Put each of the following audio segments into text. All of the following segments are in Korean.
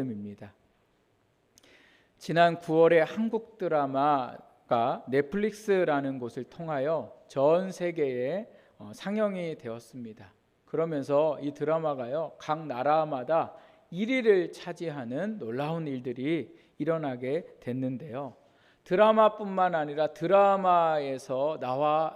입니다. 지난 9월에 한국 드라마가 넷플릭스라는 곳을 통하여 전 세계에 상영이 되었습니다. 그러면서 이 드라마가요, 각 나라마다 1위를 차지하는 놀라운 일들이 일어나게 됐는데요. 드라마뿐만 아니라 드라마에서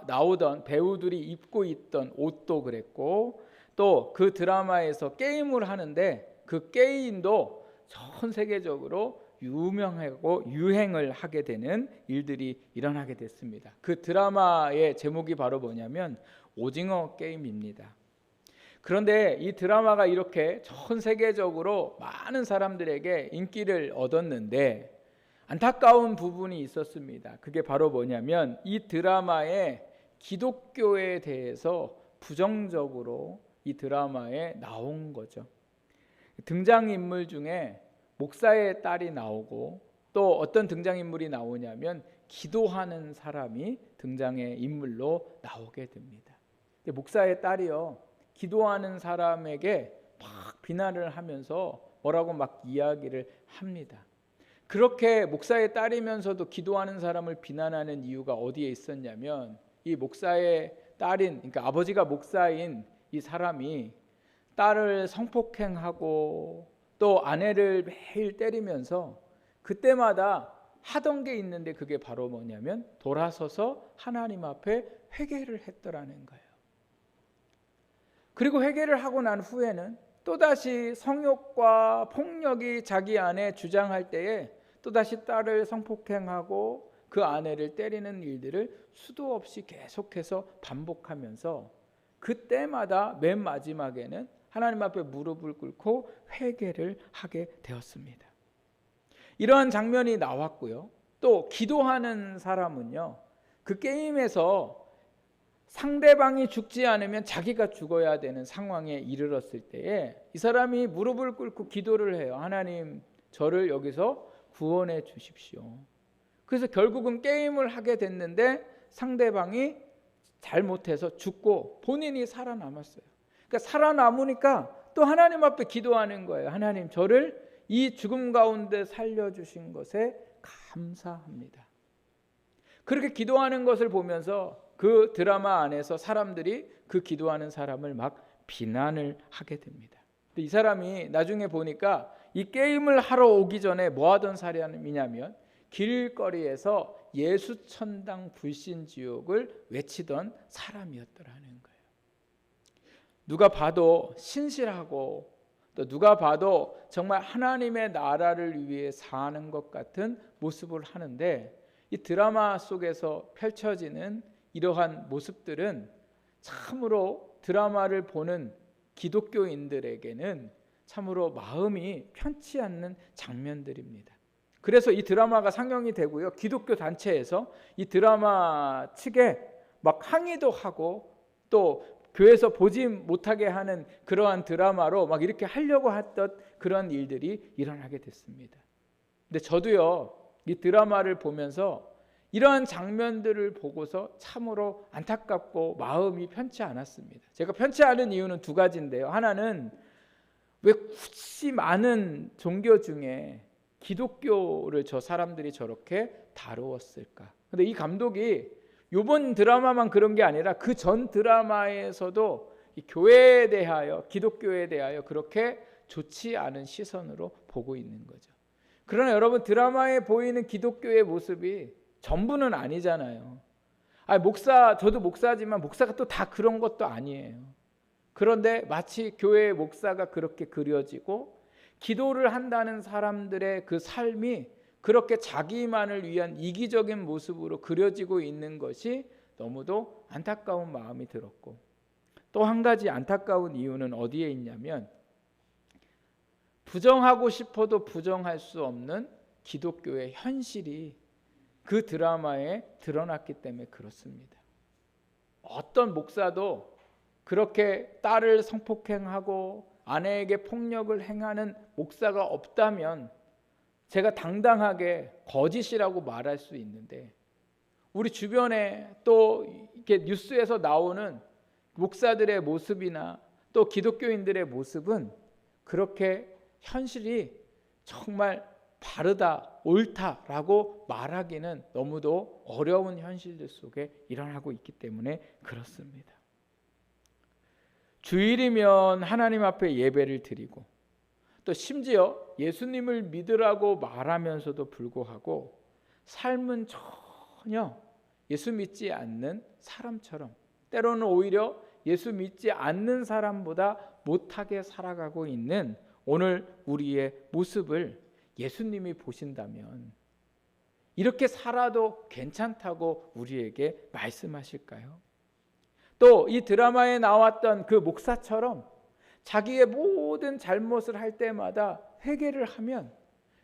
나오던 배우들이 입고 있던 옷도 그랬고, 또 그 드라마에서 게임을 하는데 그 게임도 전 세계적으로 유명하고 유행을 하게 되는 일들이 일어나게 됐습니다. 그 드라마의 제목이 바로 뭐냐면 오징어 게임입니다. 그런데 이 드라마가 이렇게 전 세계적으로 많은 사람들에게 인기를 얻었는데 안타까운 부분이 있었습니다. 그게 바로 뭐냐면 이 드라마에 기독교에 대해서 부정적으로 이 드라마에 나온 거죠. 등장인물 중에 목사의 딸이 나오고, 또 어떤 등장인물이 나오냐면 기도하는 사람이 등장의 인물로 나오게 됩니다. 목사의 딸이요, 기도하는 사람에게 막 비난을 하면서 뭐라고 막 이야기를 합니다. 그렇게 목사의 딸이면서도 기도하는 사람을 비난하는 이유가 어디에 있었냐면, 이 목사의 딸인, 그러니까 아버지가 목사인 이 사람이 딸을 성폭행하고 또 아내를 매일 때리면서 그때마다 하던 게 있는데, 그게 바로 뭐냐면 돌아서서 하나님 앞에 회개를 했더라는 거예요. 그리고 회개를 하고 난 후에는 또다시 성욕과 폭력이 자기 안에 주장할 때에 또다시 딸을 성폭행하고 그 아내를 때리는 일들을 수도 없이 계속해서 반복하면서, 그때마다 맨 마지막에는 하나님 앞에 무릎을 꿇고 회개를 하게 되었습니다. 이러한 장면이 나왔고요. 또 기도하는 사람은요, 그 게임에서 상대방이 죽지 않으면 자기가 죽어야 되는 상황에 이르렀을 때에 이 사람이 무릎을 꿇고 기도를 해요. 하나님, 저를 여기서 구원해 주십시오. 그래서 결국은 게임을 하게 됐는데 상대방이 잘못해서 죽고 본인이 살아남았어요. 그러니까 살아남으니까 또 하나님 앞에 기도하는 거예요. 하나님, 저를 이 죽음 가운데 살려주신 것에 감사합니다. 그렇게 기도하는 것을 보면서 그 드라마 안에서 사람들이 그 기도하는 사람을 막 비난을 하게 됩니다. 이 사람이 나중에 보니까 이 게임을 하러 오기 전에 뭐 하던 사람이냐면 길거리에서 예수천당 불신지옥을 외치던 사람이었더라는 거예요. 누가 봐도 신실하고, 또 누가 봐도 정말 하나님의 나라를 위해 사는 것 같은 모습을 하는데, 이 드라마 속에서 펼쳐지는 이러한 모습들은 참으로 드라마를 보는 기독교인들에게는 참으로 마음이 편치 않는 장면들입니다. 그래서 이 드라마가 상영이 되고요, 기독교 단체에서 이 드라마 측에 막 항의도 하고, 또 교회에서 보지 못하게 하는 그러한 드라마로 막 이렇게 하려고 했던 그런 일들이 일어나게 됐습니다. 근데 저도요, 이 드라마를 보면서 이러한 장면들을 보고서 참으로 안타깝고 마음이 편치 않았습니다. 제가 편치 않은 이유는 두 가지인데요. 하나는 왜 굳이 많은 종교 중에 기독교를 저 사람들이 저렇게 다루었을까? 근데 이 감독이 이번 드라마만 그런 게 아니라 그 전 드라마에서도 이 교회에 대하여, 기독교에 대하여 그렇게 좋지 않은 시선으로 보고 있는 거죠. 그러나 여러분, 드라마에 보이는 기독교의 모습이 전부는 아니잖아요. 저도 목사지만 목사가 또 다 그런 것도 아니에요. 그런데 마치 교회의 목사가 그렇게 그려지고, 기도를 한다는 사람들의 그 삶이 그렇게 자기만을 위한 이기적인 모습으로 그려지고 있는 것이 너무도 안타까운 마음이 들었고, 또 한 가지 안타까운 이유는 어디에 있냐면, 부정하고 싶어도 부정할 수 없는 기독교의 현실이 그 드라마에 드러났기 때문에 그렇습니다. 어떤 목사도 그렇게 딸을 성폭행하고 아내에게 폭력을 행하는 목사가 없다면 제가 당당하게 거짓이라고 말할 수 있는데, 우리 주변에 또 이렇게 뉴스에서 나오는 목사들의 모습이나 또 기독교인들의 모습은 그렇게 현실이 정말 바르다, 옳다라고 말하기는 너무도 어려운 현실들 속에 일어나고 있기 때문에 그렇습니다. 주일이면 하나님 앞에 예배를 드리고 또 심지어 예수님을 믿으라고 말하면서도 불구하고 삶은 전혀 예수 믿지 않는 사람처럼, 때로는 오히려 예수 믿지 않는 사람보다 못하게 살아가고 있는 오늘 우리의 모습을 예수님이 보신다면 이렇게 살아도 괜찮다고 우리에게 말씀하실까요? 또 이 드라마에 나왔던 그 목사처럼 자기의 모든 잘못을 할 때마다 회개를 하면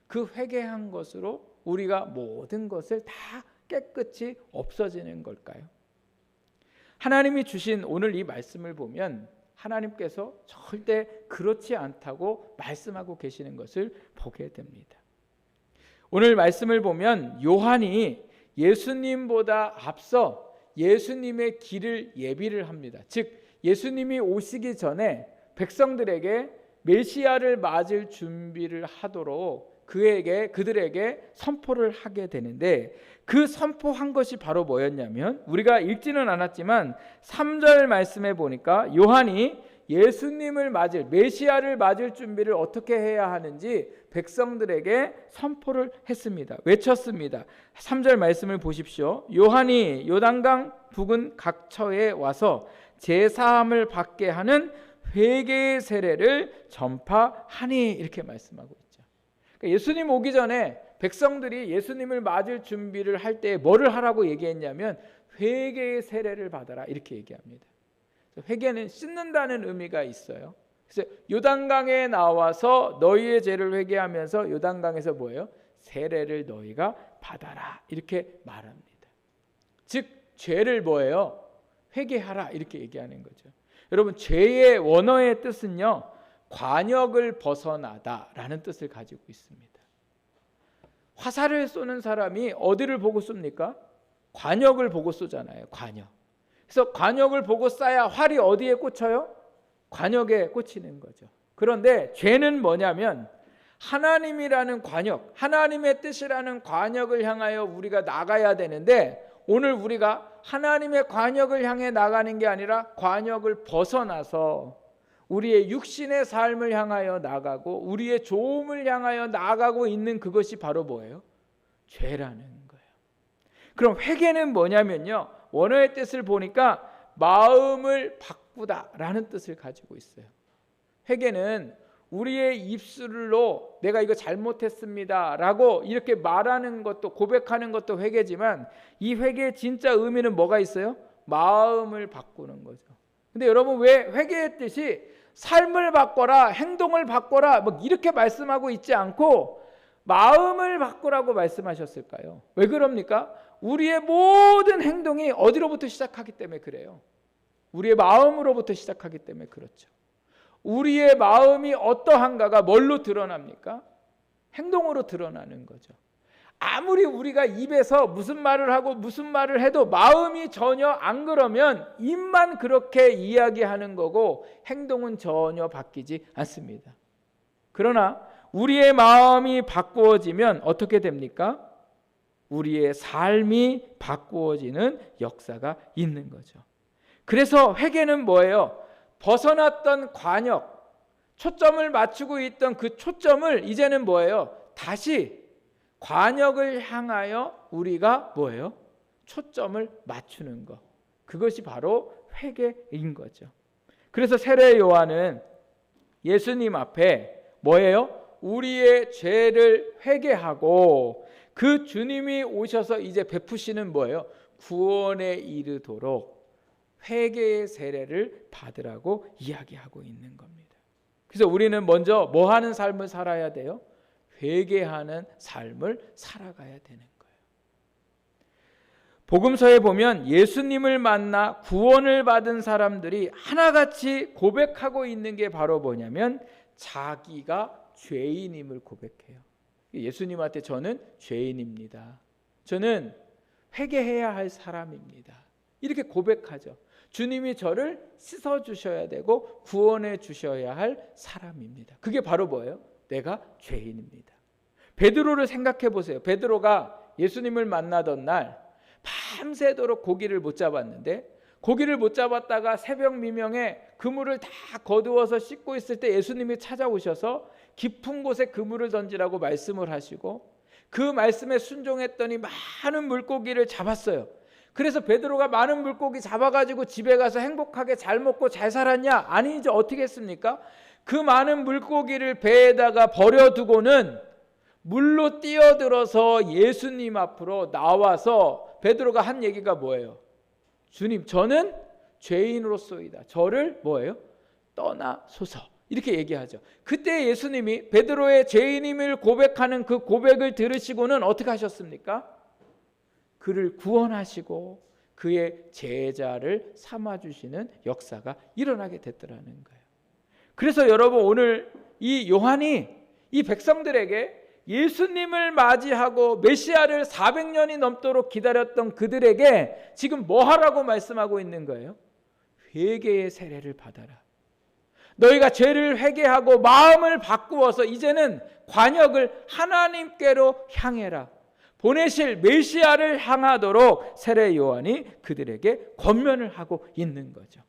그 회개한 것으로 우리가 모든 것을 다 깨끗이 없어지는 걸까요? 하나님이 주신 오늘 이 말씀을 보면 하나님께서 절대 그렇지 않다고 말씀하고 계시는 것을 보게 됩니다. 오늘 말씀을 보면 요한이 예수님보다 앞서 예수님의 길을 예비를 합니다. 즉 예수님이 오시기 전에 백성들에게 메시아를 맞을 준비를 하도록 그들에게 선포를 하게 되는데, 그 선포한 것이 바로 뭐였냐면, 우리가 읽지는 않았지만 3절 말씀에 보니까 요한이 예수님을 맞을, 메시아를 맞을 준비를 어떻게 해야 하는지 백성들에게 선포를 했습니다. 외쳤습니다. 3절 말씀을 보십시오. 요한이 요단강 부근 각처에 와서 제사함을 받게 하는 회개의 세례를 전파하니, 이렇게 말씀하고 있죠. 그러니까 예수님 오기 전에 백성들이 예수님을 맞을 준비를 할 때 뭐를 하라고 얘기했냐면 회개의 세례를 받아라, 이렇게 얘기합니다. 회개는 씻는다는 의미가 있어요. 그래서 요단강에 나와서 너희의 죄를 회개하면서 요단강에서 뭐예요? 세례를 너희가 받아라, 이렇게 말합니다. 즉 죄를 뭐예요? 회개하라, 이렇게 얘기하는 거죠. 여러분, 죄의 원어의 뜻은요, 관역을 벗어나다라는 뜻을 가지고 있습니다. 화살을 쏘는 사람이 어디를 보고 쏩니까? 관역을 보고 쏘잖아요. 관역. 그래서 관역을 보고 쏴야 활이 어디에 꽂혀요? 관역에 꽂히는 거죠. 그런데 죄는 뭐냐면 하나님이라는 관역, 하나님의 뜻이라는 관역을 향하여 우리가 나가야 되는데, 오늘 우리가 하나님의 관역을 향해 나가는 게 아니라 관역을 벗어나서 우리의 육신의 삶을 향하여 나가고 우리의 좋음을 향하여 나가고 있는 그것이 바로 뭐예요? 죄라는 거예요. 그럼 회개는 뭐냐면요, 원어의 뜻을 보니까 마음을 바꾸다라는 뜻을 가지고 있어요. 회개는 우리의 입술로 내가 이거 잘못했습니다 라고 이렇게 말하는 것도, 고백하는 것도 회개지만, 이 회개의 진짜 의미는 뭐가 있어요? 마음을 바꾸는 거죠. 근데 여러분, 왜 회개의 뜻이 삶을 바꿔라, 행동을 바꿔라 뭐 이렇게 말씀하고 있지 않고 마음을 바꾸라고 말씀하셨을까요? 왜 그럽니까? 우리의 모든 행동이 어디로부터 시작하기 때문에 그래요. 우리의 마음으로부터 시작하기 때문에 그렇죠. 우리의 마음이 어떠한가가 뭘로 드러납니까? 행동으로 드러나는 거죠. 아무리 우리가 입에서 무슨 말을 하고 무슨 말을 해도 마음이 전혀 안 그러면 입만 그렇게 이야기하는 거고 행동은 전혀 바뀌지 않습니다. 그러나 우리의 마음이 바꾸어지면 어떻게 됩니까? 우리의 삶이 바꾸어지는 역사가 있는 거죠. 그래서 회개는 뭐예요? 벗어났던 관역, 초점을 맞추고 있던 그 초점을 이제는 뭐예요? 다시 관역을 향하여 우리가 뭐예요? 초점을 맞추는 것. 그것이 바로 회개인 거죠. 그래서 세례 요한은 예수님 앞에 뭐예요? 우리의 죄를 회개하고 그 주님이 오셔서 이제 베푸시는 뭐예요? 구원에 이르도록 회개의 세례를 받으라고 이야기하고 있는 겁니다. 그래서 우리는 먼저 뭐 하는 삶을 살아야 돼요? 회개하는 삶을 살아가야 되는 거예요. 복음서에 보면 예수님을 만나 구원을 받은 사람들이 하나같이 고백하고 있는 게 바로 뭐냐면 자기가 죄인임을 고백해요. 예수님한테 저는 죄인입니다. 저는 회개해야 할 사람입니다. 이렇게 고백하죠. 주님이 저를 씻어주셔야 되고 구원해 주셔야 할 사람입니다. 그게 바로 뭐예요? 내가 죄인입니다. 베드로를 생각해 보세요. 베드로가 예수님을 만나던 날 밤새도록 고기를 못 잡았는데, 고기를 못 잡았다가 새벽 미명에 그물을 다 거두어서 씻고 있을 때 예수님이 찾아오셔서 깊은 곳에 그물을 던지라고 말씀을 하시고, 그 말씀에 순종했더니 많은 물고기를 잡았어요. 그래서 베드로가 많은 물고기 잡아가지고 집에 가서 행복하게 잘 먹고 잘 살았냐? 아니죠. 어떻게 했습니까? 그 많은 물고기를 배에다가 버려두고는 물로 뛰어들어서 예수님 앞으로 나와서 베드로가 한 얘기가 뭐예요? 주님, 저는 죄인으로소이다. 저를 뭐예요? 떠나소서. 이렇게 얘기하죠. 그때 예수님이 베드로의 죄인임을 고백하는 그 고백을 들으시고는 어떻게 하셨습니까? 그를 구원하시고 그의 제자를 삼아주시는 역사가 일어나게 됐더라는 거예요. 그래서 여러분, 오늘 이 요한이 이 백성들에게 예수님을 맞이하고 메시아를 400년이 넘도록 기다렸던 그들에게 지금 뭐 하라고 말씀하고 있는 거예요? 회개의 세례를 받아라. 너희가 죄를 회개하고 마음을 바꾸어서 이제는 관역을 하나님께로 향해라. 보내실 메시아를 향하도록 세례 요한이 그들에게 권면을 하고 있는 거죠.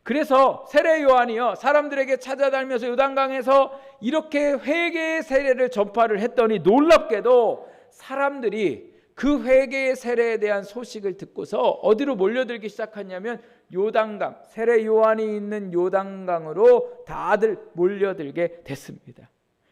그래서 세례 요한이요, 사람들에게 찾아다니면서 요단강에서 이렇게 회개의 세례를 전파를 했더니 놀랍게도 사람들이 그 회개의 세례에 대한 소식을 듣고서 어디로 몰려들기 시작하냐면 요단강, 세례 요한이 있는 요단강으로 다들 몰려들게 됐습니다.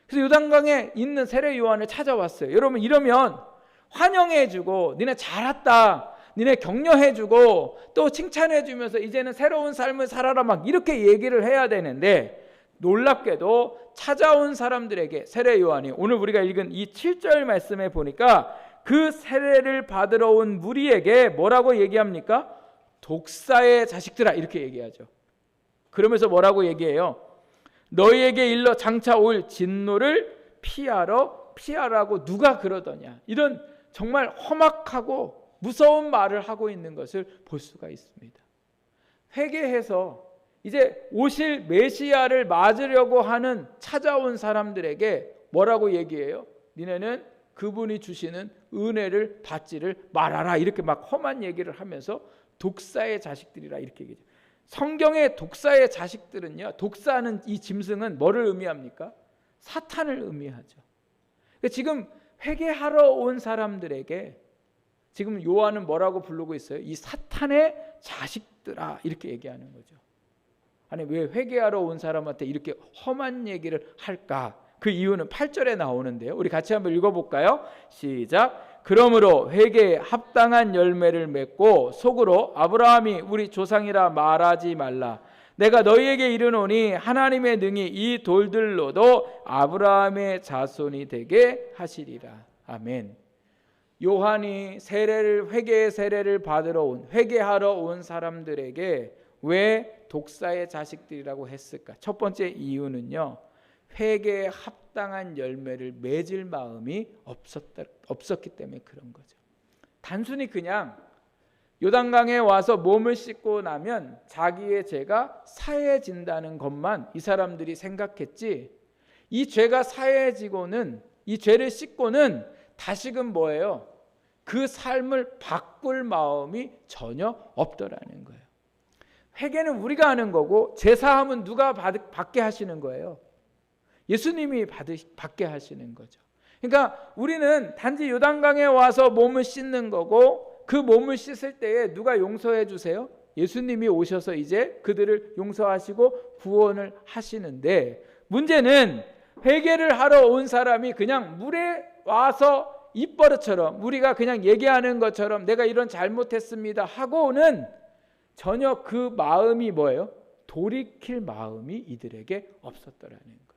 그래서 요단강에 있는 세례 요한을 찾아왔어요. 여러분, 이러면 환영해주고 니네 잘 왔다, 니네 격려해주고 또 칭찬해주면서 이제는 새로운 삶을 살아라 막 이렇게 얘기를 해야 되는데, 놀랍게도 찾아온 사람들에게 세례 요한이 오늘 우리가 읽은 이 7절 말씀에 보니까 그 세례를 받으러 온 무리에게 뭐라고 얘기합니까? 독사의 자식들아, 이렇게 얘기하죠. 그러면서 뭐라고 얘기해요? 너희에게 일러 장차 올 진노를 피하라고 누가 그러더냐. 이런 정말 험악하고 무서운 말을 하고 있는 것을 볼 수가 있습니다. 회개해서 이제 오실 메시아를 맞으려고 하는 찾아온 사람들에게 뭐라고 얘기해요? 니네는 그분이 주시는 은혜를 받지를 말아라. 이렇게 막 험한 얘기를 하면서 독사의 자식들이라 이렇게 얘기해요. 성경의 독사의 자식들은요, 독사는 이 짐승은 뭐를 의미합니까? 사탄을 의미하죠. 지금 회개하러 온 사람들에게 지금 요한은 뭐라고 부르고 있어요? 이 사탄의 자식들아, 이렇게 얘기하는 거죠. 아니, 왜 회개하러 온 사람한테 이렇게 험한 얘기를 할까? 그 이유는 8절에 나오는데요. 우리 같이 한번 읽어볼까요? 시작. 그러므로 회개에 합당한 열매를 맺고 속으로 아브라함이 우리 조상이라 말하지 말라. 내가 너희에게 이르노니 하나님의 능히 이 돌들로도 아브라함의 자손이 되게 하시리라. 아멘. 요한이 회개의 세례를 받으러 온, 회개하러 온 사람들에게 왜 독사의 자식들이라고 했을까? 첫 번째 이유는요, 회개에 합당한 열매를 맺을 마음이 없었기 때문에 그런 거죠. 단순히 그냥 요단강에 와서 몸을 씻고 나면 자기의 죄가 사해진다는 것만 이 사람들이 생각했지, 이 죄가 사해지고는, 이 죄를 씻고는 다시금 뭐예요? 그 삶을 바꿀 마음이 전혀 없더라는 거예요. 회개는 우리가 하는 거고 제사함은 누가 받게 하시는 거예요? 예수님이 받게 하시는 거죠. 그러니까 우리는 단지 요단강에 와서 몸을 씻는 거고, 그 몸을 씻을 때에 누가 용서해 주세요? 예수님이 오셔서 이제 그들을 용서하시고 구원을 하시는데, 문제는 회개를 하러 온 사람이 그냥 물에 와서 입버릇처럼 우리가 그냥 얘기하는 것처럼 내가 이런 잘못했습니다 하고는 전혀 그 마음이 뭐예요? 돌이킬 마음이 이들에게 없었더라는 거예요.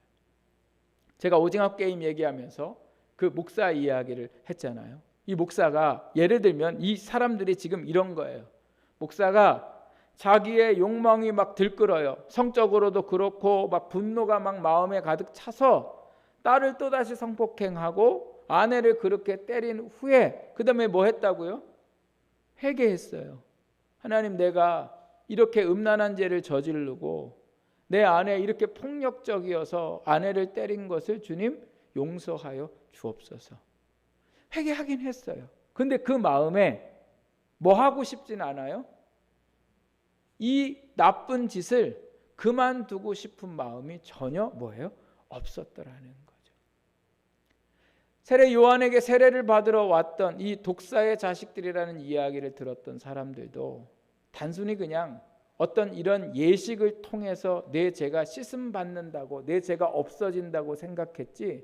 제가 오징어 게임 얘기하면서 그 목사 이야기를 했잖아요. 이 목사가 예를 들면 이 사람들이 지금 이런 거예요. 목사가 자기의 욕망이 막 들끓어요. 성적으로도 그렇고 막 분노가 막 마음에 가득 차서 딸을 또다시 성폭행하고 아내를 그렇게 때린 후에 그 다음에 뭐 했다고요? 회개했어요. 하나님, 내가 이렇게 음란한 죄를 저지르고 내 아내 이렇게 폭력적이어서 아내를 때린 것을 주님 용서하여 주옵소서. 회개하긴 했어요. 근데 그 마음에 뭐 하고 싶진 않아요? 이 나쁜 짓을 그만두고 싶은 마음이 전혀 뭐예요? 없었더라는 거죠. 세례 요한에게 세례를 받으러 왔던 이 독사의 자식들이라는 이야기를 들었던 사람들도 단순히 그냥 어떤 이런 예식을 통해서 내 죄가 씻음 받는다고, 내 죄가 없어진다고 생각했지,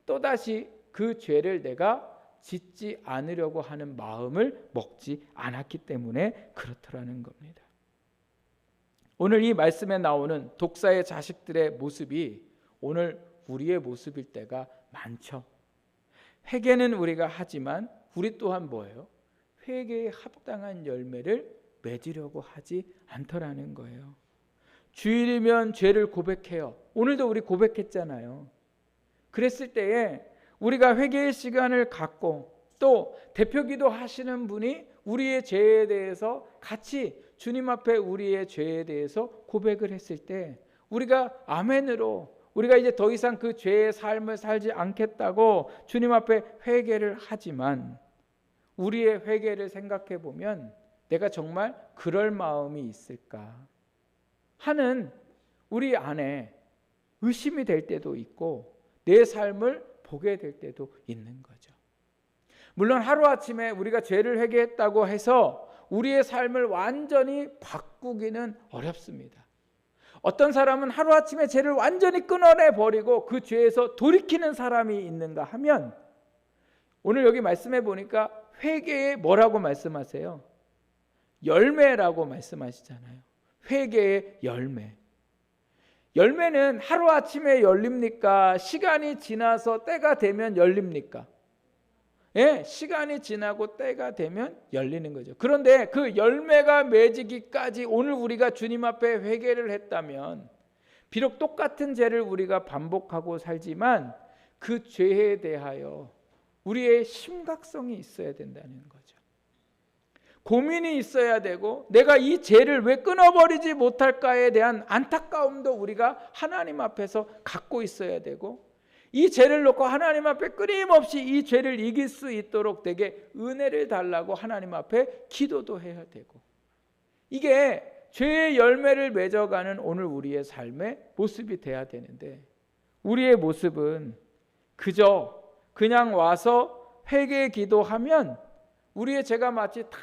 또다시 그 죄를 내가 짓지 않으려고 하는 마음을 먹지 않았기 때문에 그렇더라는 겁니다. 오늘 이 말씀에 나오는 독사의 자식들의 모습이 오늘 우리의 모습일 때가 많죠. 회개는 우리가 하지만 우리 또한 뭐예요? 회개에 합당한 열매를 맺으려고 하지 않더라는 거예요. 주일이면 죄를 고백해요. 오늘도 우리 고백했잖아요. 그랬을 때에 우리가 회개의 시간을 갖고 또 대표기도 하시는 분이 우리의 죄에 대해서 같이 주님 앞에 우리의 죄에 대해서 고백을 했을 때 우리가 아멘으로 우리가 이제 더 이상 그 죄의 삶을 살지 않겠다고 주님 앞에 회개를 하지만 우리의 회개를 생각해 보면 내가 정말 그럴 마음이 있을까 하는 우리 안에 의심이 될 때도 있고 내 삶을 보게 될 때도 있는 거죠. 물론 하루아침에 우리가 죄를 회개했다고 해서 우리의 삶을 완전히 바꾸기는 어렵습니다. 어떤 사람은 하루아침에 죄를 완전히 끊어내버리고 그 죄에서 돌이키는 사람이 있는가 하면 오늘 여기 말씀해 보니까 회개에 뭐라고 말씀하세요? 열매라고 말씀하시잖아요. 회개의 열매. 열매는 하루아침에 열립니까? 시간이 지나서 때가 되면 열립니까? 예, 시간이 지나고 때가 되면 열리는 거죠. 그런데 그 열매가 맺기까지 오늘 우리가 주님 앞에 회개를 했다면 비록 똑같은 죄를 우리가 반복하고 살지만 그 죄에 대하여 우리의 심각성이 있어야 된다는 거죠. 고민이 있어야 되고 내가 이 죄를 왜 끊어버리지 못할까에 대한 안타까움도 우리가 하나님 앞에서 갖고 있어야 되고 이 죄를 놓고 하나님 앞에 끊임없이 이 죄를 이길 수 있도록 되게 은혜를 달라고 하나님 앞에 기도도 해야 되고 이게 죄의 열매를 맺어가는 오늘 우리의 삶의 모습이 돼야 되는데 우리의 모습은 그저 그냥 와서 회개 기도하면 우리의 죄가 마치 다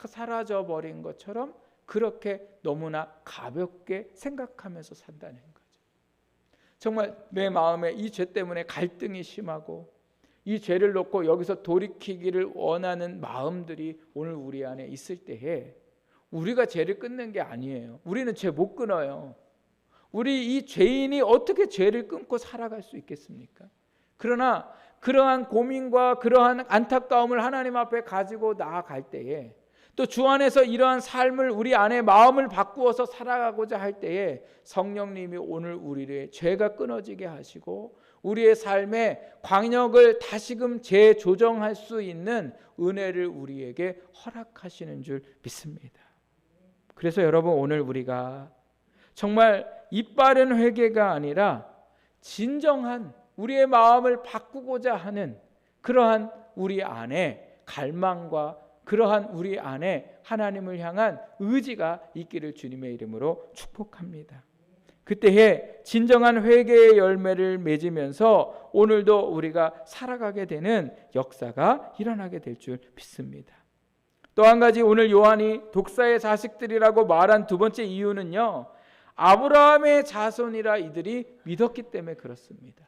사라져 버린 것처럼 그렇게 너무나 가볍게 생각하면서 산다는 거죠. 정말 내 마음에 이 죄 때문에 갈등이 심하고 이 죄를 놓고 여기서 돌이키기를 원하는 마음들이 오늘 우리 안에 있을 때에 우리가 죄를 끊는 게 아니에요. 우리는 죄 못 끊어요. 우리 이 죄인이 어떻게 죄를 끊고 살아갈 수 있겠습니까? 그러나 그러한 고민과 그러한 안타까움을 하나님 앞에 가지고 나아갈 때에 또 주 안에서 이러한 삶을 우리 안에 마음을 바꾸어서 살아가고자 할 때에 성령님이 오늘 우리의 죄가 끊어지게 하시고 우리의 삶의 광역을 다시금 재조정할 수 있는 은혜를 우리에게 허락하시는 줄 믿습니다. 그래서 여러분 오늘 우리가 정말 이빠른 회개가 아니라 진정한 우리의 마음을 바꾸고자 하는 그러한 우리 안에 갈망과 그러한 우리 안에 하나님을 향한 의지가 있기를 주님의 이름으로 축복합니다. 그때에 진정한 회개의 열매를 맺으면서 오늘도 우리가 살아가게 되는 역사가 일어나게 될 줄 믿습니다. 또 한 가지 오늘 요한이 독사의 자식들이라고 말한 두 번째 이유는요, 아브라함의 자손이라 이들이 믿었기 때문에 그렇습니다.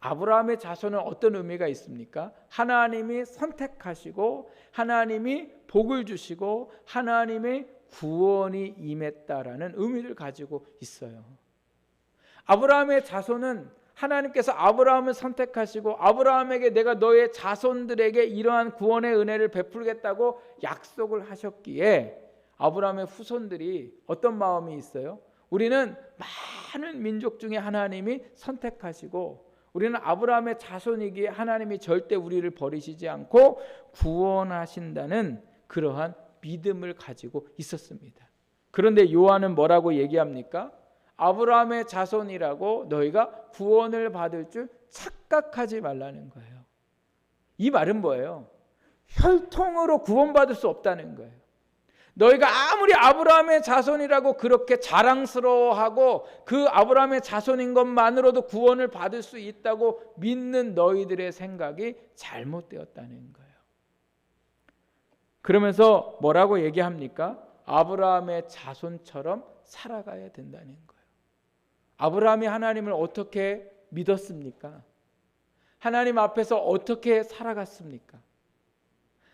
아브라함의 자손은 어떤 의미가 있습니까? 하나님이 선택하시고 하나님이 복을 주시고 하나님의 구원이 임했다라는 의미를 가지고 있어요. 아브라함의 자손은 하나님께서 아브라함을 선택하시고 아브라함에게 내가 너의 자손들에게 이러한 구원의 은혜를 베풀겠다고 약속을 하셨기에 아브라함의 후손들이 어떤 마음이 있어요? 우리는 많은 민족 중에 하나님이 선택하시고 우리는 아브라함의 자손이기에 하나님이 절대 우리를 버리시지 않고 구원하신다는 그러한 믿음을 가지고 있었습니다. 그런데 요한은 뭐라고 얘기합니까? 아브라함의 자손이라고 너희가 구원을 받을 줄 착각하지 말라는 거예요. 이 말은 뭐예요? 혈통으로 구원받을 수 없다는 거예요. 너희가 아무리 아브라함의 자손이라고 그렇게 자랑스러워하고 그 아브라함의 자손인 것만으로도 구원을 받을 수 있다고 믿는 너희들의 생각이 잘못되었다는 거예요. 그러면서 뭐라고 얘기합니까? 아브라함의 자손처럼 살아가야 된다는 거예요. 아브라함이 하나님을 어떻게 믿었습니까? 하나님 앞에서 어떻게 살아갔습니까?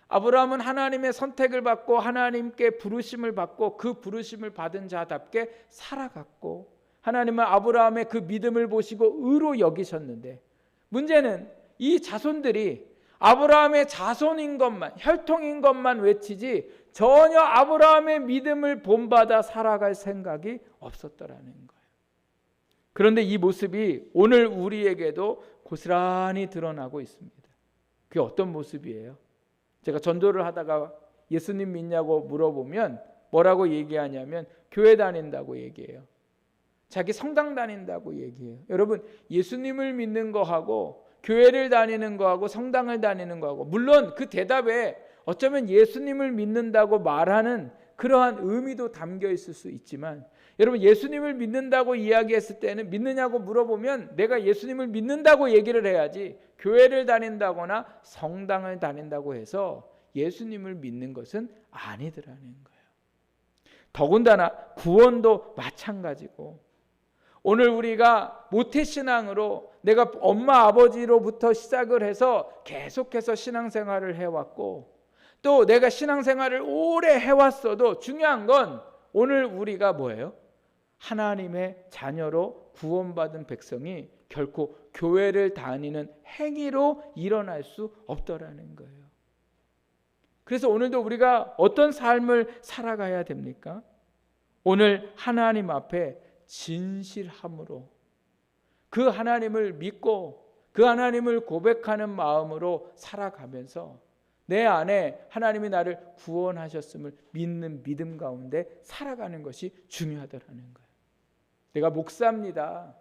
아브라함은 하나님의 선택을 받고 하나님께 부르심을 받고 그 부르심을 받은 자답게 살아갔고 하나님은 아브라함의 그 믿음을 보시고 의로 여기셨는데 문제는 이 자손들이 아브라함의 자손인 것만 혈통인 것만 외치지 전혀 아브라함의 믿음을 본받아 살아갈 생각이 없었더라는 거예요. 그런데 이 모습이 오늘 우리에게도 고스란히 드러나고 있습니다. 그게 어떤 모습이에요? 제가 전도를 하다가 예수님 믿냐고 물어보면 뭐라고 얘기하냐면 교회 다닌다고 얘기해요. 자기 성당 다닌다고 얘기해요. 여러분, 예수님을 믿는 거하고 교회를 다니는 거하고 성당을 다니는 거하고 물론 그 대답에 어쩌면 예수님을 믿는다고 말하는 그러한 의미도 담겨 있을 수 있지만 여러분, 예수님을 믿는다고 이야기했을 때는 믿느냐고 물어보면 내가 예수님을 믿는다고 얘기를 해야지 교회를 다닌다거나 성당을 다닌다고 해서 예수님을 믿는 것은 아니더라는 거예요. 더군다나 구원도 마찬가지고 오늘 우리가 모태신앙으로 내가 엄마 아버지로부터 시작을 해서 계속해서 신앙생활을 해왔고 또 내가 신앙생활을 오래 해왔어도 중요한 건 오늘 우리가 뭐예요? 하나님의 자녀로 구원받은 백성이 결코 교회를 다니는 행위로 일어날 수 없더라는 거예요. 그래서 오늘도 우리가 어떤 삶을 살아가야 됩니까? 오늘 하나님 앞에 진실함으로 그 하나님을 믿고 그 하나님을 고백하는 마음으로 살아가면서 내 안에 하나님이 나를 구원하셨음을 믿는 믿음 가운데 살아가는 것이 중요하더라는 거예요. 내가 목사입니다.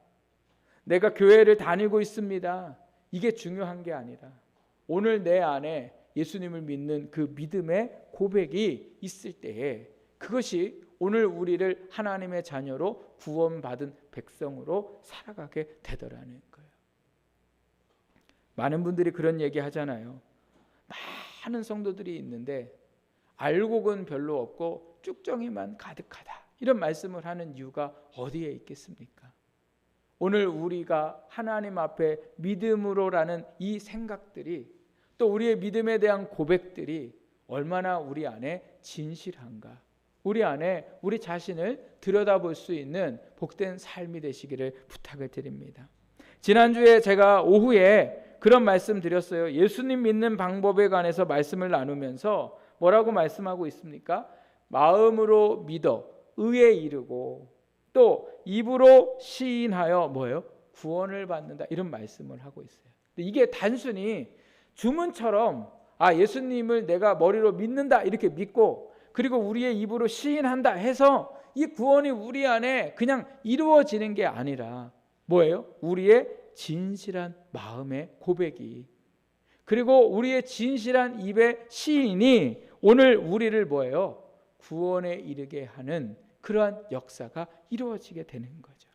내가 교회를 다니고 있습니다. 이게 중요한 게 아니라 오늘 내 안에 예수님을 믿는 그 믿음의 고백이 있을 때에 그것이 오늘 우리를 하나님의 자녀로 구원받은 백성으로 살아가게 되더라는 거예요. 많은 분들이 그런 얘기 하잖아요. 많은 성도들이 있는데 알곡은 별로 없고 쭉정이만 가득하다. 이런 말씀을 하는 이유가 어디에 있겠습니까? 오늘 우리가 하나님 앞에 믿음으로라는 이 생각들이 또 우리의 믿음에 대한 고백들이 얼마나 우리 안에 진실한가, 우리 안에 우리 자신을 들여다볼 수 있는 복된 삶이 되시기를 부탁을 드립니다. 지난주에 제가 오후에 그런 말씀 드렸어요. 예수님 믿는 방법에 관해서 말씀을 나누면서 뭐라고 말씀하고 있습니까? 마음으로 믿어 의에 이르고 또 입으로 시인하여 뭐예요? 구원을 받는다. 이런 말씀을 하고 있어요. 근데 이게 단순히 주문처럼 예수님을 내가 머리로 믿는다 이렇게 믿고 그리고 우리의 입으로 시인한다 해서 이 구원이 우리 안에 그냥 이루어지는 게 아니라 뭐예요? 우리의 진실한 마음의 고백이 그리고 우리의 진실한 입의 시인이 오늘 우리를 뭐예요? 구원에 이르게 하는 그러한 역사가 이루어지게 되는 거죠.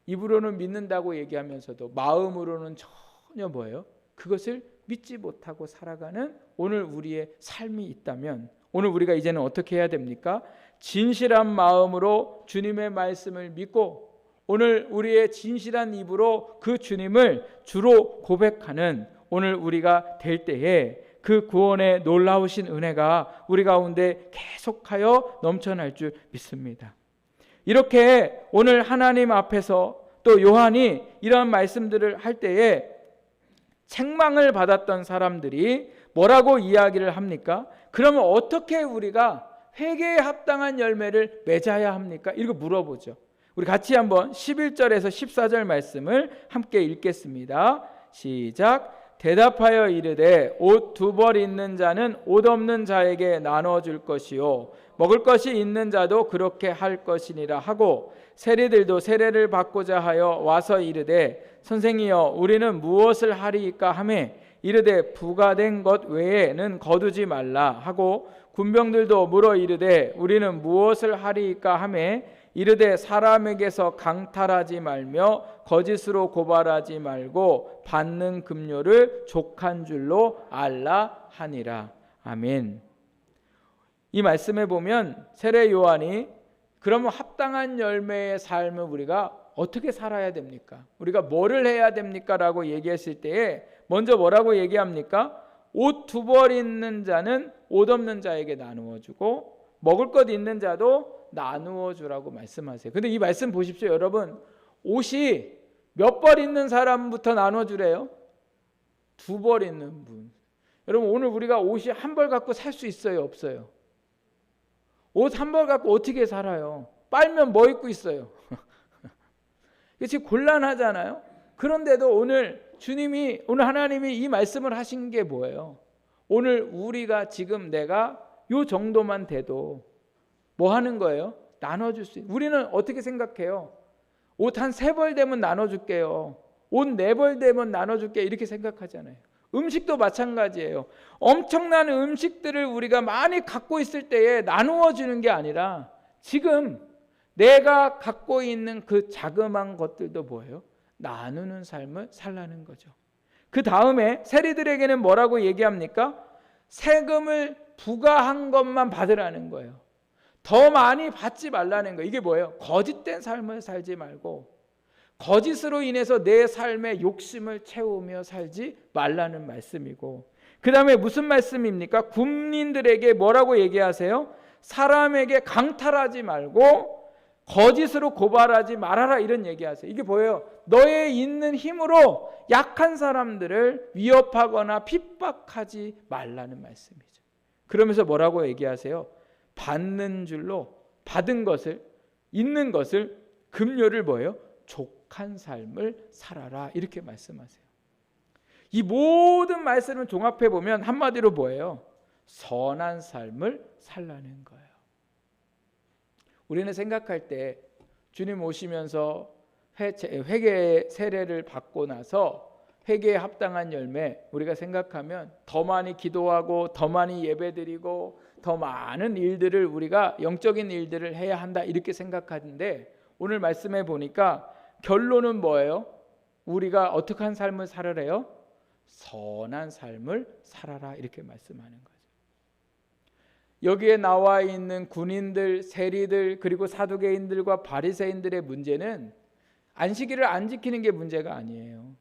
입으로는 믿는다고 얘기하면서도 마음으로는 전혀 뭐예요? 그것을 믿지 못하고 살아가는 오늘 우리의 삶이 있다면 오늘 우리가 이제는 어떻게 해야 됩니까? 진실한 마음으로 주님의 말씀을 믿고 오늘 우리의 진실한 입으로 그 주님을 주로 고백하는 오늘 우리가 될 때에 그 구원의 놀라우신 은혜가 우리 가운데 계속하여 넘쳐날 줄 믿습니다. 이렇게 오늘 하나님 앞에서 또 요한이 이런 말씀들을 할 때에 책망을 받았던 사람들이 뭐라고 이야기를 합니까? 그러면 어떻게 우리가 회개에 합당한 열매를 맺어야 합니까? 이거 물어보죠. 우리 같이 한번 11절에서 14절 말씀을 함께 읽겠습니다. 시작. 대답하여 이르되 옷 2벌 있는 자는 옷 없는 자에게 나눠 줄 것이요 먹을 것이 있는 자도 그렇게 할 것이니라 하고 세리들도 세례를 받고자 하여 와서 이르되 선생이여 우리는 무엇을 하리이까 하매 이르되 부과된 것 외에는 거두지 말라 하고 군병들도 물어 이르되 우리는 무엇을 하리이까 하매 이르되 사람에게서 강탈하지 말며 거짓으로 고발하지 말고 받는 급료를 족한 줄로 알라 하니라. 아멘. 이 말씀에 보면 세례 요한이 그러면 합당한 열매의 삶을 우리가 어떻게 살아야 됩니까? 우리가 뭐를 해야 됩니까? 라고 얘기했을 때에 먼저 뭐라고 얘기합니까? 옷 2벌 있는 자는 옷 없는 자에게 나누어 주고 먹을 것 있는 자도 나누어 주라고 말씀하세요. 근데 이 말씀 보십시오. 여러분, 옷이 몇 벌 있는 사람부터 나눠 주래요? 2벌 있는 분. 여러분, 오늘 우리가 옷이 1벌 갖고 살 수 있어요? 없어요? 옷 1벌 갖고 어떻게 살아요? 빨면 뭐 입고 있어요? 지금 곤란하잖아요. 그런데도 오늘 하나님이 이 말씀을 하신 게 뭐예요? 오늘 우리가 지금 내가 요 정도만 돼도 뭐 하는 거예요? 나눠줄 수 있어요. 우리는 어떻게 생각해요? 옷 한 3벌 되면 나눠줄게요. 옷 4벌 되면 나눠줄게 이렇게 생각하잖아요. 음식도 마찬가지예요. 엄청난 음식들을 우리가 많이 갖고 있을 때에 나누어 주는 게 아니라 지금 내가 갖고 있는 그 자그마한 것들도 뭐예요? 나누는 삶을 살라는 거죠. 그 다음에 세리들에게는 뭐라고 얘기합니까? 세금을 부과한 것만 받으라는 거예요. 더 많이 받지 말라는 거예요. 이게 뭐예요? 거짓된 삶을 살지 말고 거짓으로 인해서 내 삶의 욕심을 채우며 살지 말라는 말씀이고, 그 다음에 무슨 말씀입니까? 군인들에게 뭐라고 얘기하세요? 사람에게 강탈하지 말고 거짓으로 고발하지 말아라 이런 얘기하세요. 이게 뭐예요? 너의 있는 힘으로 약한 사람들을 위협하거나 핍박하지 말라는 말씀이죠. 그러면서 뭐라고 얘기하세요? 받는 줄로 받은 것을 있는 것을 급료를 뭐예요? 족한 삶을 살아라 이렇게 말씀하세요. 이 모든 말씀을 종합해 보면 한마디로 뭐예요? 선한 삶을 살라는 거예요. 우리는 생각할 때 주님 오시면서 회개 세례를 받고 나서 회개에 합당한 열매 우리가 생각하면 더 많이 기도하고 더 많이 예배드리고 더 많은 일들을 우리가 영적인 일들을 해야 한다 이렇게 생각하는데 오늘 말씀해 보니까 결론은 뭐예요? 우리가 어떻게 한 삶을 살아래요? 선한 삶을 살아라 이렇게 말씀하는 거예요. 여기에 나와 있는 군인들, 세리들 그리고 사두개인들과 바리새인들의 문제는 안식일을 안 지키는 게 문제가 아니에요.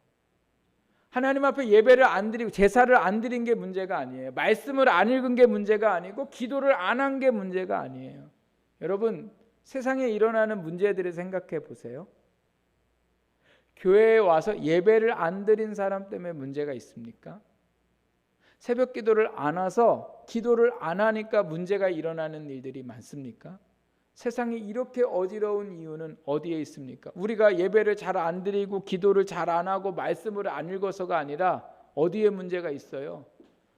하나님 앞에 예배를 안 드리고 제사를 안 드린 게 문제가 아니에요. 말씀을 안 읽은 게 문제가 아니고 기도를 안 한 게 문제가 아니에요. 여러분, 세상에 일어나는 문제들을 생각해 보세요. 교회에 와서 예배를 안 드린 사람 때문에 문제가 있습니까? 새벽 기도를 안 와서 기도를 안 하니까 문제가 일어나는 일들이 많습니까? 세상이 이렇게 어지러운 이유는 어디에 있습니까? 우리가 예배를 잘 안 드리고 기도를 잘 안 하고 말씀을 안 읽어서가 아니라 어디에 문제가 있어요?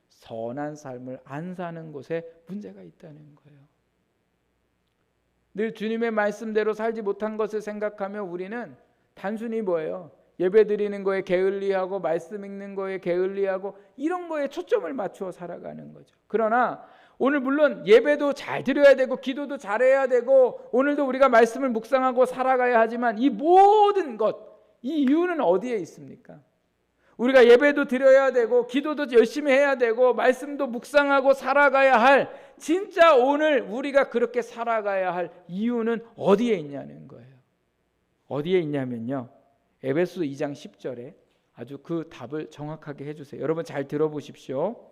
선한 삶을 안 사는 곳에 문제가 있다는 거예요. 늘 주님의 말씀대로 살지 못한 것을 생각하며 우리는 단순히 뭐예요? 예배 드리는 거에 게을리하고 말씀 읽는 거에 게을리하고 이런 거에 초점을 맞추어 살아가는 거죠. 그러나 오늘 물론 예배도 잘 드려야 되고 기도도 잘해야 되고 오늘도 우리가 말씀을 묵상하고 살아가야 하지만 이 모든 것, 이 이유는 어디에 있습니까? 우리가 예배도 드려야 되고 기도도 열심히 해야 되고 말씀도 묵상하고 살아가야 할 진짜 오늘 우리가 그렇게 살아가야 할 이유는 어디에 있냐는 거예요. 어디에 있냐면요. 에베소 2장 10절에 아주 그 답을 정확하게 해주세요. 여러분 잘 들어보십시오.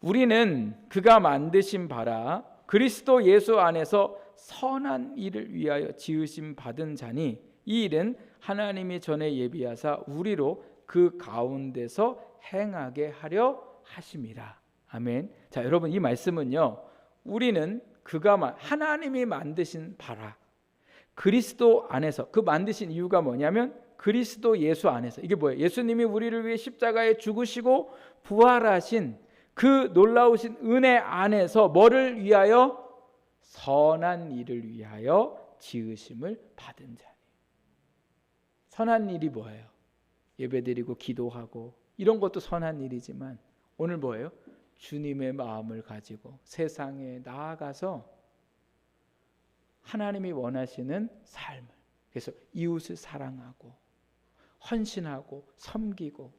우리는 그가 만드신 바라 그리스도 예수 안에서 선한 일을 위하여 지으심 받은 자니 이 일은 하나님이 전에 예비하사 우리로 그 가운데서 행하게 하려 하심이라. 아멘. 자, 여러분 이 말씀은요. 우리는 하나님이 만드신 바라 그리스도 안에서 그 만드신 이유가 뭐냐면 그리스도 예수 안에서. 이게 뭐예요? 예수님이 우리를 위해 십자가에 죽으시고 부활하신 그 놀라우신 은혜 안에서 뭐를 위하여? 선한 일을 위하여 지으심을 받은 자니. 선한 일이 뭐예요? 예배드리고 기도하고 이런 것도 선한 일이지만 오늘 뭐예요? 주님의 마음을 가지고 세상에 나아가서 하나님이 원하시는 삶을, 그래서 이웃을 사랑하고 헌신하고 섬기고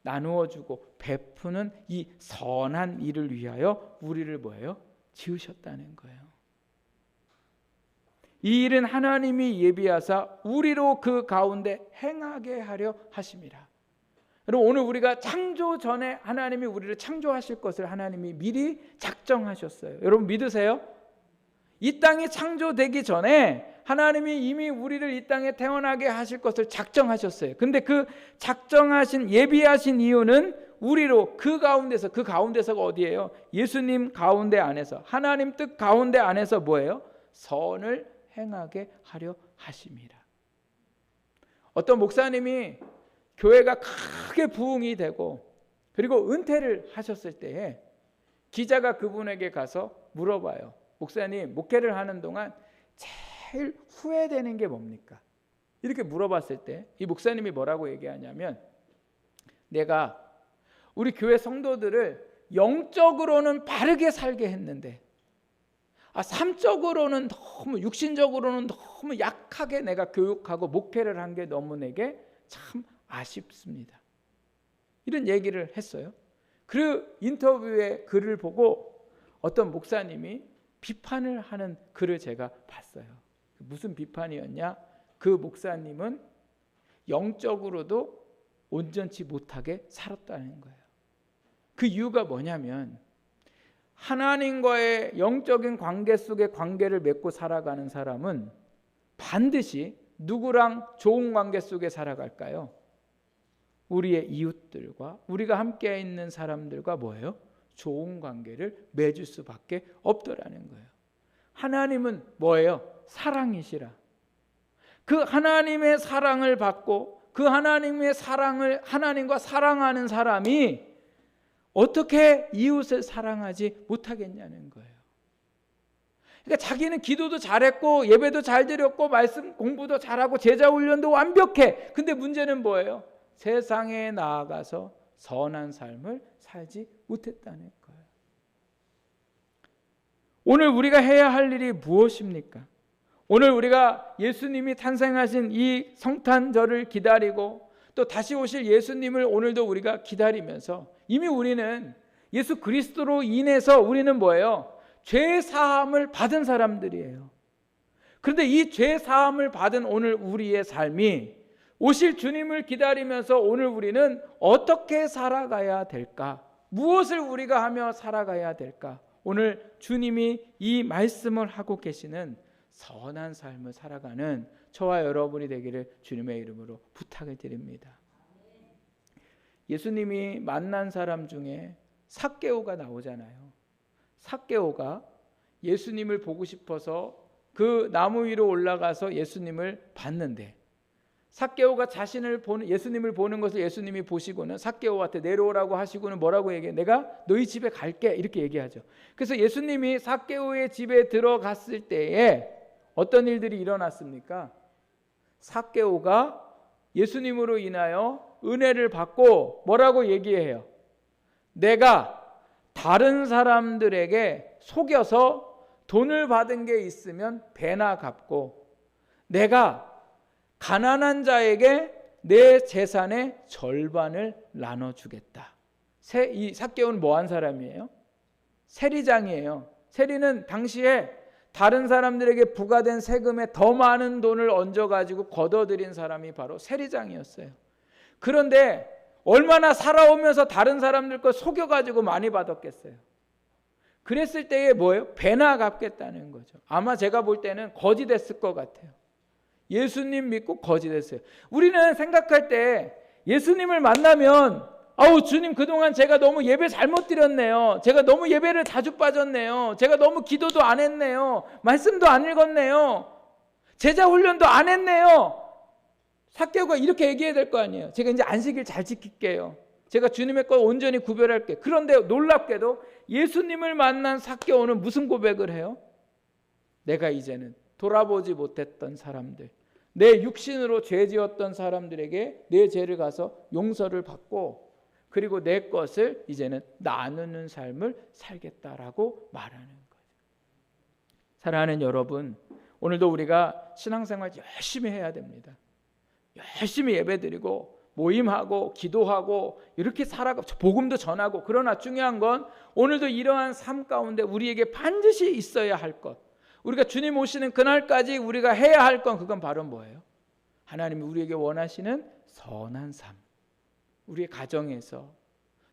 나누어주고 베푸는 이 선한 일을 위하여 우리를 뭐예요? 지으셨다는 거예요. 이 일은 하나님이 예비하사 우리로 그 가운데 행하게 하려 하심이라. 여러분, 오늘 우리가 창조 전에 하나님이 우리를 창조하실 것을 하나님이 미리 작정하셨어요. 여러분 믿으세요? 이 땅이 창조되기 전에 하나님이 이미 우리를 이 땅에 태어나게 하실 것을 작정하셨어요. 근데 그 작정하신, 예비하신 이유는 우리로 그 가운데서, 그 가운데서가 어디예요? 예수님 가운데 안에서, 하나님 뜻 가운데 안에서 뭐예요? 선을 행하게 하려 하심이라. 어떤 목사님이 교회가 크게 부흥이 되고 그리고 은퇴를 하셨을 때에 기자가 그분에게 가서 물어봐요. 목사님, 목회를 하는 동안 제일 후회되는 게 뭡니까? 이렇게 물어봤을 때 이 목사님이 뭐라고 얘기하냐면, 내가 우리 교회 성도들을 영적으로는 바르게 살게 했는데 삶적으로는 너무, 육신적으로는 너무 약하게 내가 교육하고 목회를 한 게 너무 내게 참 아쉽습니다. 이런 얘기를 했어요. 그 인터뷰의 글을 보고 어떤 목사님이 비판을 하는 글을 제가 봤어요. 무슨 비판이었냐? 그 목사님은 영적으로도 온전치 못하게 살았다는 거예요. 그 이유가 뭐냐면 하나님과의 영적인 관계 속에 관계를 맺고 살아가는 사람은 반드시 누구랑 좋은 관계 속에 살아갈까요? 우리의 이웃들과, 우리가 함께 있는 사람들과 뭐예요? 좋은 관계를 맺을 수밖에 없더라는 거예요. 하나님은 뭐예요? 사랑이시라. 그 하나님의 사랑을 받고 그 하나님의 사랑을, 하나님과 사랑하는 사람이 어떻게 이웃을 사랑하지 못하겠냐는 거예요. 그러니까 자기는 기도도 잘했고 예배도 잘 드렸고 말씀 공부도 잘하고 제자 훈련도 완벽해. 근데 문제는 뭐예요? 세상에 나아가서 선한 삶을 살지 못했다는 거예요. 오늘 우리가 해야 할 일이 무엇입니까? 오늘 우리가 예수님이 탄생하신 이 성탄절을 기다리고 또 다시 오실 예수님을 오늘도 우리가 기다리면서 이미 우리는 예수 그리스도로 인해서 우리는 뭐예요? 죄 사함을 받은 사람들이에요. 그런데 이 죄 사함을 받은 오늘 우리의 삶이 오실 주님을 기다리면서 오늘 우리는 어떻게 살아가야 될까? 무엇을 우리가 하며 살아가야 될까? 오늘 주님이 이 말씀을 하고 계시는 선한 삶을 살아가는 저와 여러분이 되기를 주님의 이름으로 부탁을 드립니다. 예수님이 만난 사람 중에 삭개오가 나오잖아요. 삭개오가 예수님을 보고 싶어서 그 나무 위로 올라가서 예수님을 봤는데, 삭개오가 자신을 보는, 예수님을 보는 것을 예수님이 보시고는 삭개오한테 내려오라고 하시고는 뭐라고 얘기해? 내가 너희 집에 갈게, 이렇게 얘기하죠. 그래서 예수님이 삭개오의 집에 들어갔을 때에 어떤 일들이 일어났습니까? 삭개오가 예수님으로 인하여 은혜를 받고 뭐라고 얘기해요? 내가 다른 사람들에게 속여서 돈을 받은 게 있으면 배나 갚고 내가 가난한 자에게 내 재산의 절반을 나눠주겠다. 이 삭개오는 뭐한 사람이에요? 세리장이에요. 세리는 당시에 다른 사람들에게 부과된 세금에 더 많은 돈을 얹어가지고 걷어들인 사람이 바로 세리장이었어요. 그런데 얼마나 살아오면서 다른 사람들 거 속여가지고 많이 받았겠어요. 그랬을 때에 뭐예요? 배나 갚겠다는 거죠. 아마 제가 볼 때는 거짓됐을 것 같아요. 예수님 믿고 거짓됐어요. 우리는 생각할 때 예수님을 만나면 아우 주님 그동안 제가 너무 예배 잘못 드렸네요. 제가 너무 예배를 자주 빠졌네요. 제가 너무 기도도 안 했네요. 말씀도 안 읽었네요. 제자 훈련도 안 했네요. 삭개오가 이렇게 얘기해야 될 거 아니에요. 제가 이제 안식일 잘 지킬게요. 제가 주님의 것 온전히 구별할게요. 그런데 놀랍게도 예수님을 만난 삭개오는 무슨 고백을 해요? 내가 이제는 돌아보지 못했던 사람들, 내 육신으로 죄 지었던 사람들에게 내 죄를 가서 용서를 받고 그리고 내 것을 이제는 나누는 삶을 살겠다라고 말하는 거죠. 사랑하는 여러분, 오늘도 우리가 신앙생활 열심히 해야 됩니다. 열심히 예배드리고 모임하고 기도하고 이렇게 살아가 복음도 전하고, 그러나 중요한 건 오늘도 이러한 삶 가운데 우리에게 반드시 있어야 할 것, 우리가 주님 오시는 그날까지 우리가 해야 할 건, 그건 바로 뭐예요? 하나님이 우리에게 원하시는 선한 삶, 우리의 가정에서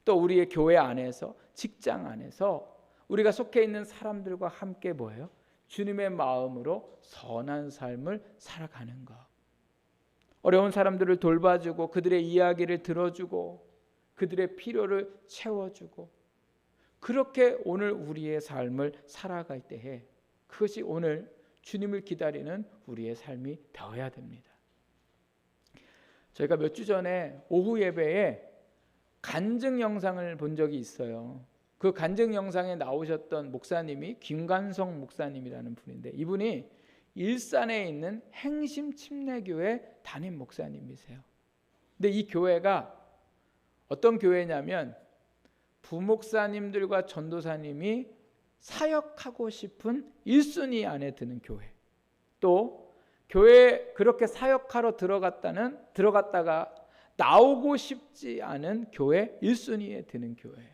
또 우리의 교회 안에서 직장 안에서 우리가 속해 있는 사람들과 함께 뭐예요? 주님의 마음으로 선한 삶을 살아가는 것. 어려운 사람들을 돌봐주고 그들의 이야기를 들어주고 그들의 필요를 채워주고, 그렇게 오늘 우리의 삶을 살아갈 때에 그것이 오늘 주님을 기다리는 우리의 삶이 되어야 됩니다. 저희가 몇 주 전에 오후 예배에 간증 영상을 본 적이 있어요. 그 간증 영상에 나오셨던 목사님이 김관성 목사님이라는 분인데, 이분이 일산에 있는 행심 침례교회 담임 목사님이세요. 근데 이 교회가 어떤 교회냐면 부목사님들과 전도사님이 사역하고 싶은 1순위 안에 드는 교회, 또 교회에 그렇게 사역하러 들어갔다가 나오고 싶지 않은 교회 1순위에 드는 교회예요.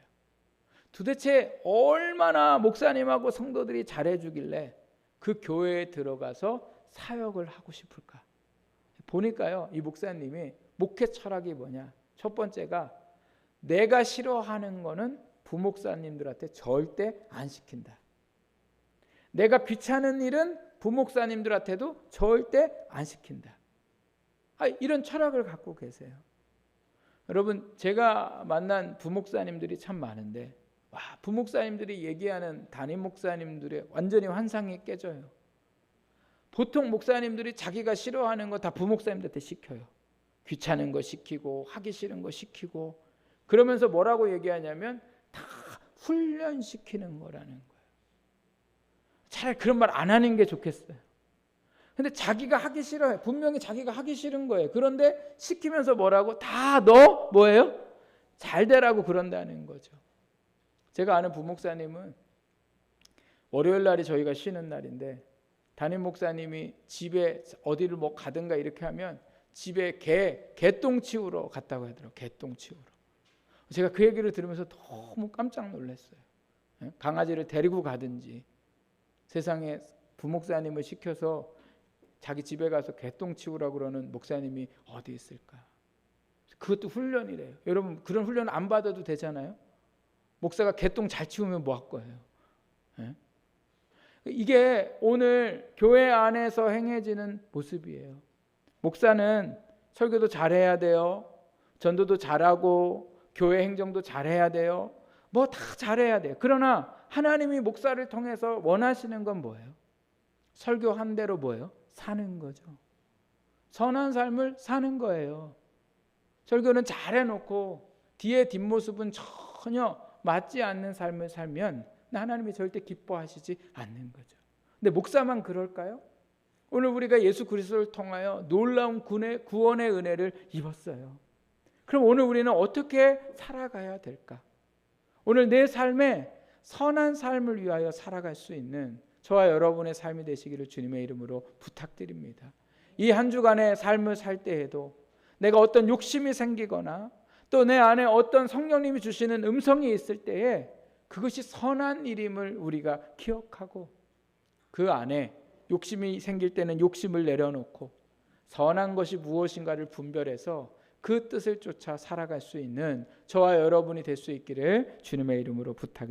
도대체 얼마나 목사님하고 성도들이 잘해주길래 그 교회에 들어가서 사역을 하고 싶을까? 보니까요, 이 목사님이 목회 철학이 뭐냐? 첫 번째가 내가 싫어하는 거는 부목사님들한테 절대 안 시킨다. 내가 귀찮은 일은 부목사님들한테도 절대 안 시킨다. 이런 철학을 갖고 계세요. 여러분, 제가 만난 부목사님들이 참 많은데, 부목사님들이 얘기하는 담임 목사님들의 완전히 환상이 깨져요. 보통 목사님들이 자기가 싫어하는 거 다 부목사님들한테 시켜요. 귀찮은 거 시키고 하기 싫은 거 시키고, 그러면서 뭐라고 얘기하냐면 다 훈련시키는 거라는 거예요. 차라리 그런 말 안 하는 게 좋겠어요. 근데 자기가 하기 싫어요. 분명히 자기가 하기 싫은 거예요. 그런데 시키면서 뭐라고? 다 너 뭐예요? 잘 되라고 그런다는 거죠. 제가 아는 부목사님은 월요일 날이 저희가 쉬는 날인데, 담임 목사님이 집에 어디를 뭐 가든가 이렇게 하면 집에 개똥 치우러 갔다고 하더라고요. 개똥 치우러. 제가 그 얘기를 들으면서 너무 깜짝 놀랐어요. 강아지를 데리고 가든지, 세상에 부목사님을 시켜서 자기 집에 가서 개똥 치우라고 그러는 목사님이 어디 있을까? 그것도 훈련이래요. 여러분, 그런 훈련 안 받아도 되잖아요. 목사가 개똥 잘 치우면 뭐 할 거예요? 이게 오늘 교회 안에서 행해지는 모습이에요. 목사는 설교도 잘해야 돼요. 전도도 잘하고 교회 행정도 잘해야 돼요. 뭐 다 잘해야 돼요. 그러나 하나님이 목사를 통해서 원하시는 건 뭐예요? 설교한 대로 뭐예요? 사는 거죠. 선한 삶을 사는 거예요. 설교는 잘해놓고 뒤에 뒷모습은 전혀 맞지 않는 삶을 살면 하나님이 절대 기뻐하시지 않는 거죠. 근데 목사만 그럴까요? 오늘 우리가 예수 그리스도를 통하여 놀라운 구원의 은혜를 입었어요. 그럼 오늘 우리는 어떻게 살아가야 될까? 오늘 내 삶에 선한 삶을 위하여 살아갈 수 있는 저와 여러분의 삶이 되시기를 주님의 이름으로 부탁드립니다. 이 한 주간의 삶을 살 때에도 내가 어떤 욕심이 생기거나 또 내 안에 어떤 성령님이 주시는 음성이 있을 때에 그것이 선한 일임을 우리가 기억하고, 그 안에 욕심이 생길 때는 욕심을 내려놓고 선한 것이 무엇인가를 분별해서 그 뜻을 쫓아 살아갈 수 있는 저와 여러분이 될 수 있기를 주님의 이름으로 부탁드립니다.